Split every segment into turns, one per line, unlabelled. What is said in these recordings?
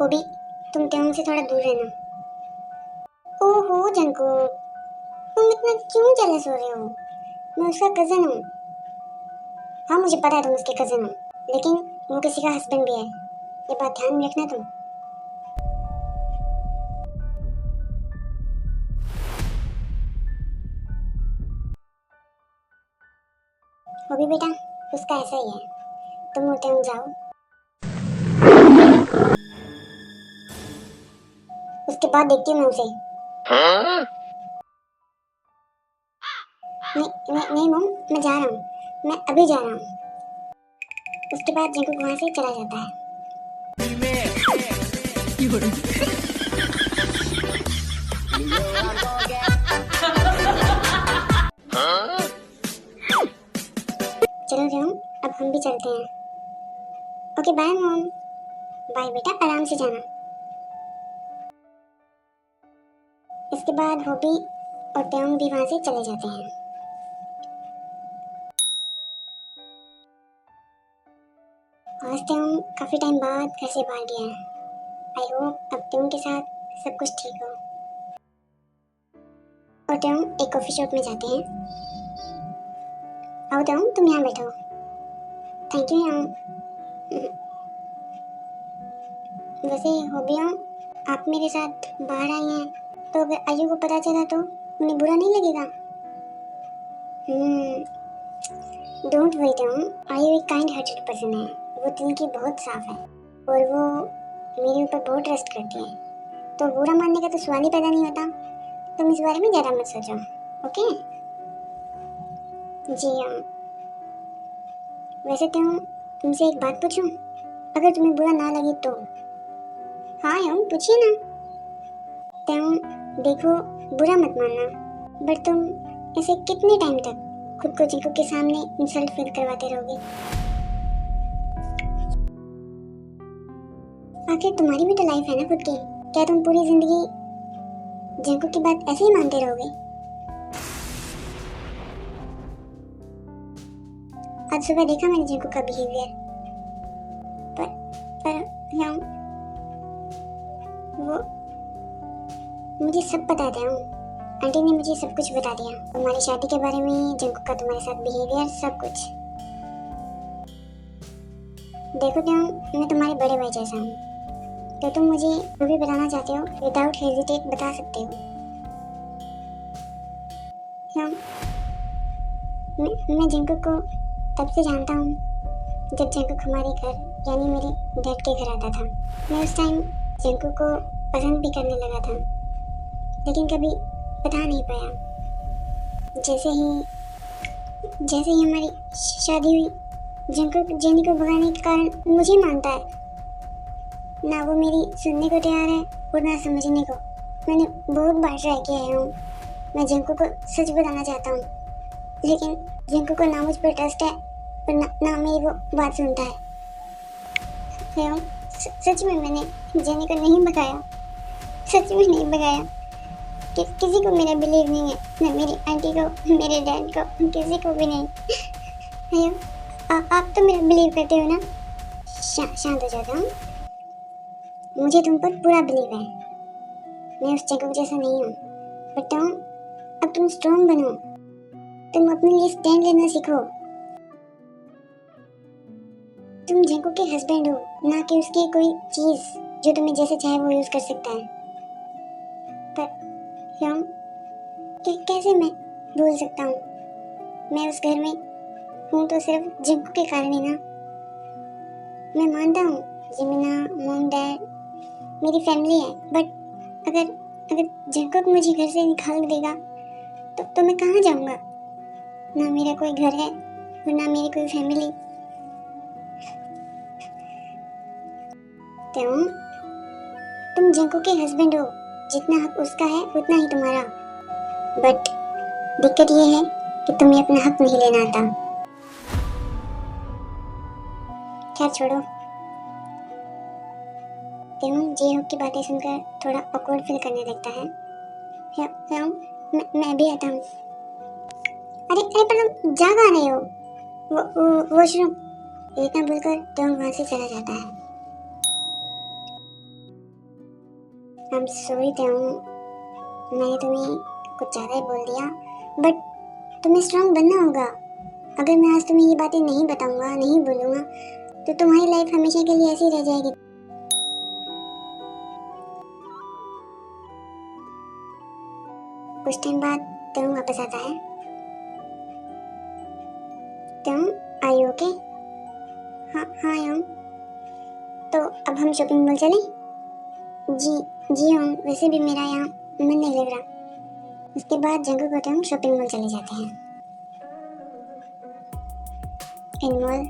वो भी तुम त्योंग से थोड़ा दूर रहना। ओहो जंकुक, तुम इतना क्यों जेलस हो रहे हो? मैं उसका कजन हूँ। हाँ मुझे पता है तुम उसके कजन हो, लेकिन वो किसी का हस्बैंड भी है, ये बात ध्यान में रखना तुम। वो भी बेटा उसका ऐसा ही है। तुम उठे हो जाओ, उसके बाद देखती हूँ मैं उसे। नहीं मम, मैं जा रहा हूँ, मैं अभी जा रहा हूँ। उसके बाद जंकुक वहाँ से चला जाता है। चलो जाओ, अब हम भी चलते हैं। Okay bye mom. बाय बेटा, आराम से जाना। इसके बाद होबी और त्योंग भी वहाँ से चले जाते हैं। आज त्योंग काफी टाइम बाद घर से बाहर गया है। आई होप अब त्योंग के साथ सब कुछ ठीक हो। और त्योंग एक कॉफी शॉप में जाते हैं। आओ त्योंग, तुम यहाँ बैठो। थैंक यू याम। वैसे होबियों, आप मेरे साथ बाहर आई हैं, तो अगर आयु को पता चला तो उन्हें बुरा नहीं लगेगा? डोंट वरी त्योंग, आयु एक काइंड हार्टेड पर्सन है। वो दिल की बहुत साफ है और वो मेरे ऊपर बहुत ट्रस्ट करती है, तो बुरा मानने का तो सवाल ही पैदा नहीं होता। तुम इस बारे में ज़्यादा मत सोचो, ओके? जी हाँ। वैसे तुमसे एक बात पूछूं, अगर तुम्हें बुरा ना लगे तो? हाँ यार पूछिए ना। तुम देखो, बुरा मत मानना, बट तुम ऐसे कितने टाइम तक खुद को जिंकू के सामने इंसल्ट फील करवाते रहोगे? आखिर तुम्हारी भी तो लाइफ है ना खुद की। क्या तुम पूरी जिंदगी जिंकू की बात ऐसे ही मानते रहोगे? आज सुबह देखा मैंने जिंकू का बिहेवियर, पर यार वो मुझे सब पता था। आंटी ने मुझे सब कुछ बता दिया, तुम्हारी शादी के बारे में, जिंकू का तुम्हारे साथ बिहेवियर, सब कुछ। देखो क्या, मैं तुम्हारे बड़े भाई जैसा हूँ, तो तुम मुझे जो भी बताना चाहते हो विदाउट हेजिटेट बता सकते हो। क्या मैं जिंकू को तब से जानता हूँ जब जिंकू हमारे घर यानी मेरे डैड के घर आता था। मैं उस टाइम जिंकू को पसंद भी करने लगा था, लेकिन कभी बता नहीं पाया। जैसे ही हमारी शादी हुई, जिंकू जेनी को भगाने के कारण मुझे मानता है। ना वो मेरी सुनने को तैयार है और ना समझने को। मैंने बहुत बार ट्राई किया है। मैं जिंकू को सच बताना चाहता हूँ, लेकिन जिंकू को ना मुझ पर ट्रस्ट है और ना मेरी वो बात सुनता है। सच में मैंने जेनी को नहीं भगाया, सच में नहीं भगाया। किसी को मेरा बिलीव नहीं है, ना मेरी आंटी को, मेरे डैड को, किसी को भी नहीं। आप तो मेरा बिलीव करते हो ना? शांत हो जाता हूँ। मुझे तुम पर पूरा बिलीव है। मैं उस जगह जैसा नहीं हूँ, बट अब तुम स्ट्रॉन्ग बनो। तुम अपने लिए स्टैंड लेना सीखो। तुम जिंकू के हस्बैंड हो, ना कि उसकी कोई चीज जो तुम्हें जैसे चाहे वो यूज कर सकता है। पर कैसे मैं भूल सकता हूँ? मैं उस घर में हूँ तो सिर्फ जिंकू के कारण ही ना। मैं मानता हूँ जिमिना, मॉम, डैड मेरी फैमिली है, बट अगर जिंकू मुझे घर से निकाल देगा तो मैं कहाँ जाऊँगा? ना मेरा कोई घर है और ना मेरी कोई फैमिली। तुम जिंकू के हस्बैंड हो, जितना हक उसका है उतना ही तुम्हारा। बट दिक्कत ये है कि तुम्हें अपना हक नहीं लेना आता। खैर छोड़ो। जे हुक की बातें सुनकर थोड़ा ऑकवर्ड फील करने लगता है। मैं भी आता हूँ। अरे पर तुम जा कहाँ रहे हो? वॉशरूम। इतना बोलकर तुम वहाँ से चला जाता है। आई एम सॉरी त्याऊ, मैंने तुम्हें कुछ ज़्यादा ही बोल दिया, बट तुम्हें स्ट्रांग बनना होगा। अगर मैं आज तुम्हें ये बातें नहीं बताऊंगा, नहीं बोलूँगा, तो तुम्हारी लाइफ हमेशा के लिए ऐसी रह जाएगी। कुछ टाइम बाद तुम वापस आता है। तुम आई ओके? हाँ हाँ यम। तो अब हम शॉपिंग मॉल चलें? जी हम, वैसे भी मेरा यहाँ मन नहीं लग रहा। उसके बाद जंगल को हम शॉपिंग मॉल चले जाते हैं। इन मॉल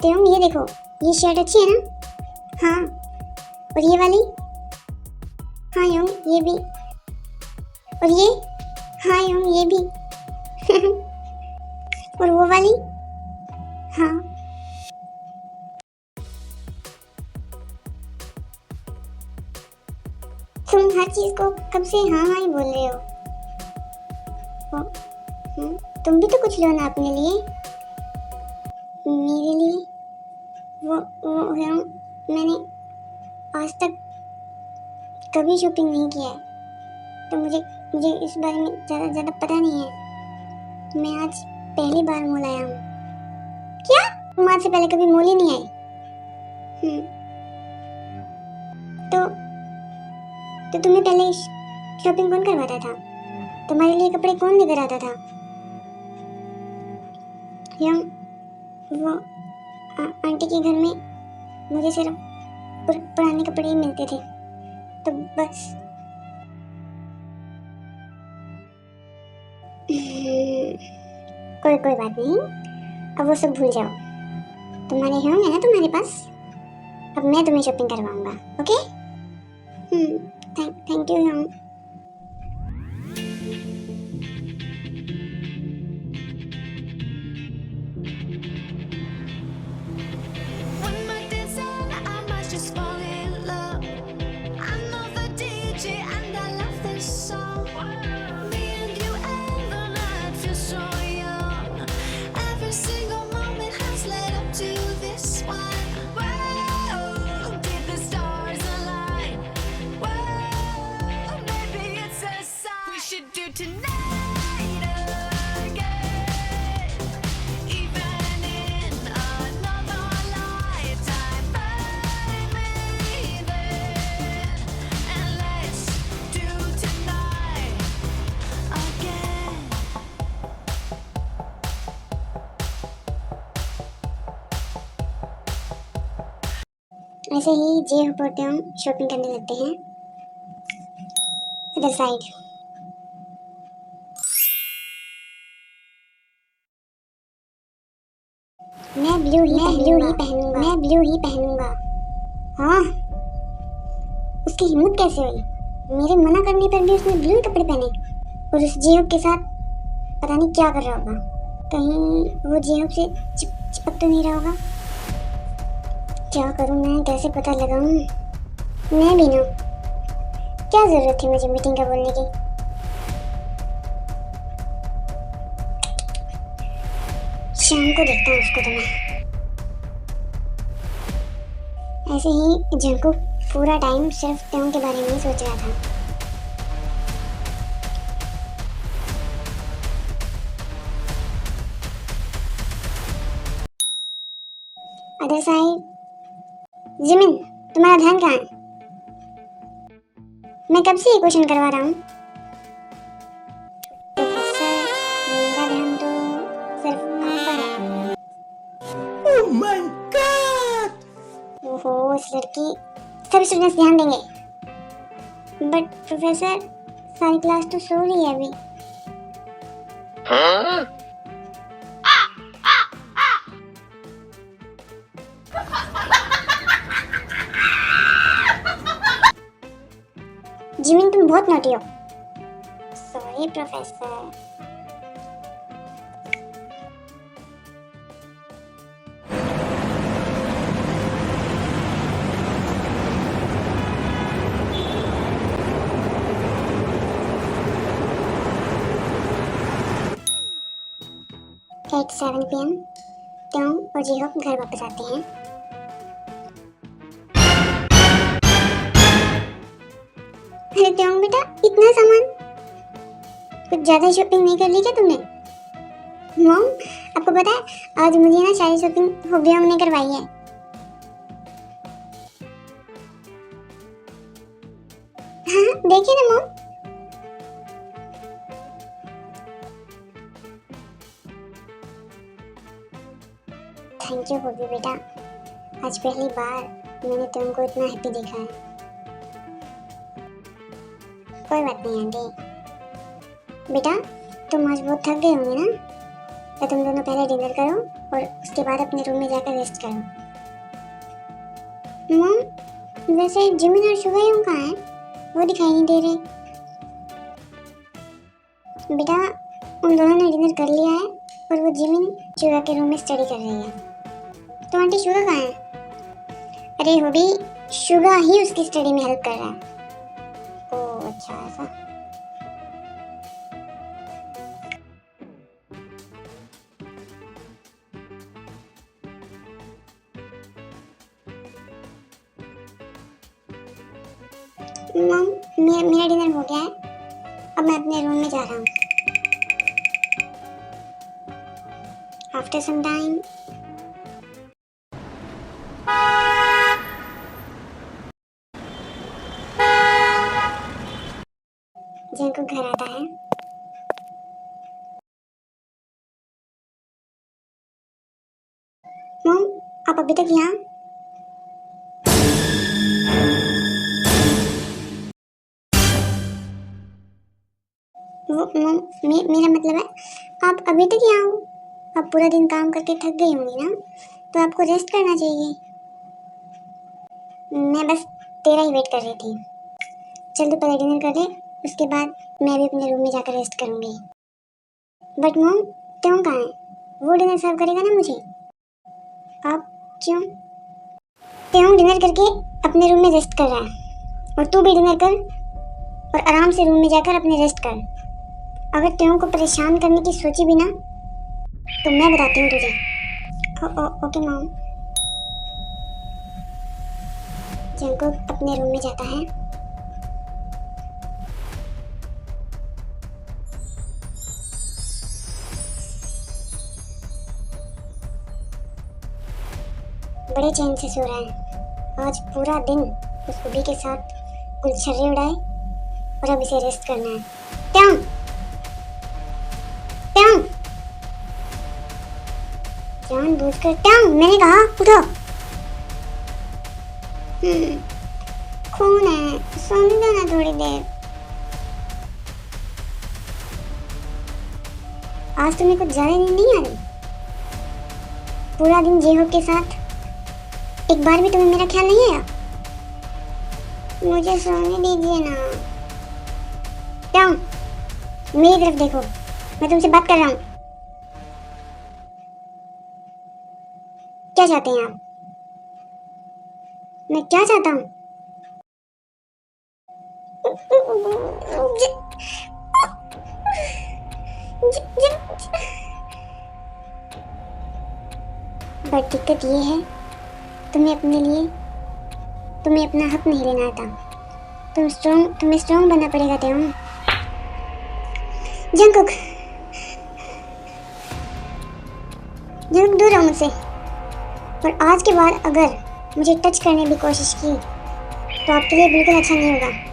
तुम ये देखो, ये शर्ट अच्छी है ना? हाँ, और ये वाली? हाँ यम, ये भी। और ये? हाँ यम, ये भी। और वो वाली? हाँ। तुम हर चीज को कब से हाँ हाँ ही बोल रहे हो। तुम भी तो कुछ लो ना अपने लिए। मेरे लिए? वो हम, मैंने आज तक कभी शॉपिंग नहीं किया है, तो मुझे इस बारे में ज़्यादा पता नहीं है। मैं आज पहली बार मॉल आया हूँ। क्या? तुम आज से पहले कभी मॉल ही नहीं आई? तो तुम्हें पहले शॉपिंग कौन करवाता था? तुम्हारे लिए कपड़े कौन लेकर आता था? यम, वो आंटी के घर में मुझे सिर्फ पुराने कपड़े ही मिलते थे, तो बस। कोई बात नहीं, अब वो सब भूल जाओ। तुम्हारे होंगे ना तुम्हारे पास, अब मैं तुम्हें शॉपिंग करवाऊंगा, ओके? थैंक यू हम। ऐसे ही जे होते हम शॉपिंग करने लगते हैं अदर साइड। मैं ब्लू ही पहनूंगा। हाँ, उसकी हिम्मत कैसे हुई? मेरे मना करने पर भी उसने ब्लू कपड़े पहने, और उस जेहब के साथ पता नहीं क्या कर रहा होगा। कहीं वो जेहब से चिपक तो नहीं रहा होगा। क्या करूं मैं, कैसे पता लगाऊं? मैं भी ना, क्या जरूरत थी मुझे मीटिंग का बोलने की? शाम को देखता हूँ उसको तो मैं। ऐसे ही जंकू पूरा टाइम सिर्फ त्यों के बारे में ही सोच रहा था। Other side. जिमिन, तुम्हारा ध्यान कहाँ है? मैं कब से ये क्वेश्चन करवा रहा हूँ। प्रोफेसर, मेरा ध्यान तो सिर्फ आप पर है। Oh my God! ओहो, इस लड़की। सभी स्टूडेंट्स ध्यान देंगे। बट प्रोफेसर, सारी क्लास तो सो रही है अभी। हाँ? जिमिन, तुम बहुत नोटी हो। Sorry professor. एट 7 PM त्योंग और जीहोक घर वापस आते हैं। अरे त्योंग बेटा, इतना सामान, कुछ ज्यादा शॉपिंग नहीं कर ली क्या तुमने? मॉम, आपको पता है आज मुझे ना सारी शॉपिंग हुबेहोंग ने करवाई है। हाँ देखिए ना मॉम। थैंक यू हुबी बेटा, आज पहली बार मैंने तुमको इतना हैप्पी देखा है। कोई बात नहीं आंटी। बेटा तुम आज बहुत थक गए होंगे ना, तो तुम दोनों पहले डिनर करो और उसके बाद अपने रूम में जाकर रेस्ट करो। मॉम, वैसे जिमिन और शुभायों कहाँ हैं? वो दिखाई नहीं दे रहे। बेटा उन दोनों ने डिनर कर लिया है और वो जिमिन शुगा के रूम में स्टडी कर रही है। तो आंटी शुगा कहाँ है? अरे हुबी, शुगा ही उसकी स्टडी में हेल्प कर रहा है। ओह अच्छा ऐसा। मॉम, मेरा डिनर हो गया है, अब मैं अपने रूम में जा रहा हूँ। आफ्टर सम टाइम जंकुक घर आता है। मॉम, आप अभी तक यहाँ? वो मॉम, मेरा मतलब है आप अभी तक यहाँ हो? आप पूरा दिन काम करके थक गई होंगी ना, तो आपको रेस्ट करना चाहिए। मैं बस तेरा ही वेट कर रही थी। चल तू पहले डिनर कर ले, उसके बाद मैं भी अपने रूम में जाकर रेस्ट करूँगी। बट मॉम, त्यों कहाँ है? वो डिनर सर्व करेगा ना मुझे। आप क्यों? त्यों डिनर करके अपने रूम में रेस्ट कर रहा है और तू भी डिनर कर और आराम से रूम में जाकर अपने रेस्ट कर। अगर त्यों को परेशान करने की सोची भी ना, तो मैं बताती हूँ तुझे। Okay mom. जंकुक अपने रूम में जाता है। बड़े चैन से सो रहा है। आज पूरा दिन उस हुबी के साथ गुलछर्रे उड़ाए और अब इसे रेस्ट करना है। त्यों, त्यों, जानबूझकर त्यों, मैंने कहा उठो। खून है, सोने दो ना थोड़ी देर। आज तुम्हें कुछ ज्यादा नींद नहीं आ रही? पूरा दिन जेहोक के साथ एक बार भी तुम्हें मेरा ख्याल नहीं आया? मुझे सोने दीजिए ना। क्या? मेरी तरफ देखो, मैं तुमसे बात कर रहा हूँ। क्या चाहते हैं आप? मैं क्या चाहता हूँ? बट दिक्कत ये है, तुम्हें अपना हक नहीं लेना आता। तुम्हें स्ट्रॉन्ग बनना पड़ेगा त्यों। जंकुक दूर रहो मुझसे। और आज के बाद अगर मुझे टच करने की कोशिश की तो आपके लिए बिल्कुल अच्छा नहीं होगा।